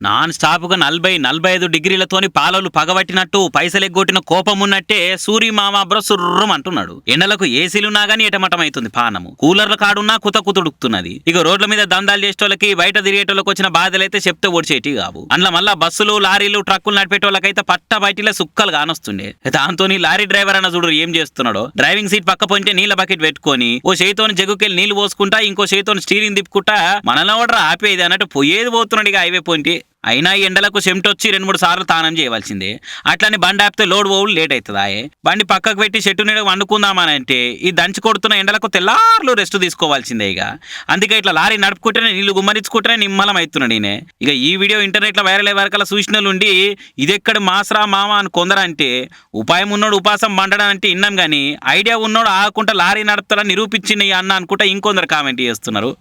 Non stop గా 40-45 డిగ్రీలతోని పాలలు పగబట్టినట్టు పైసలు ఎగ్గొట్టిన కోపం ఉన్నట్టే సూరి మామ బ్రో సుర్రం అంటున్నాడు. ఎండలకు ఏసీలున్నా గానీ ఎటమటం అవుతుంది పానము. కూలర్ల కాడున్నా కుతుడుకుతున్నది. ఇక రోడ్ల మీద దందాలు చేసేటోళ్ళకి బయట తిరిగేటోళ్ళకి వచ్చిన బాధలైతే చెప్తే ఓడిచేటి కావు. అందులో మళ్ళా బస్సులు లారీలు ట్రక్కులు నడిపేటోళ్ళకైతే పట్ట బయటిలో సుక్కలు కానొస్తుండే. దాంతో లారీ డ్రైవర్ అన్న చూడు ఏం చేస్తున్నాడో. డ్రైవింగ్ సీట్ పక్క పోయింటే నీళ్ళ బకెట్ పెట్టుకొని ఓ చేతితోని జగ్గుకెళ్ళి నీళ్లు పోసుకుంటా ఇంకో చేతితోని స్టీరింగ్ తిప్పుకుంటా మనలో కూడా ఆపేది అన్నట్టు పోయేది పోతున్నాడు ఇక హైవే పోయింటి. అయినా ఈ ఎండలకు చెమటొచ్చి 2-3 సార్లు తానం చేయవలసిందే. అట్లని బండి ఆపితే లోడ్ పోవులు లేట్ అవుతుందా? బండి పక్కకు పెట్టి చెట్టు నీడ వండుకుందామనంటే ఈ దంచి కొడుతున్న ఎండలకు తెల్లార్లు రెస్ట్ తీసుకోవాల్సిందే. ఇక అందుకే ఇట్లా లారీ నడుపుకుంటేనే నీళ్లు గుమ్మరించుకుంటేనే నిమ్మలం అవుతున్నాడు ఈయన. ఇక ఈ వీడియో ఇంటర్నెట్లో వైరల్ అయ్యే వరకల్లా సూచనలుండి ఇదెక్కడ మాసరా మామ అని కొందరంటే, ఉపాయం ఉన్నోడు ఉపాసం మండడం అంటే ఇన్నాం కానీ ఐడియా ఉన్నోడు ఆగకుండా లారీ నడుపుతారని నిరూపించింది అన్న అనుకుంటా ఇంకొందరు కామెంట్ చేస్తున్నారు.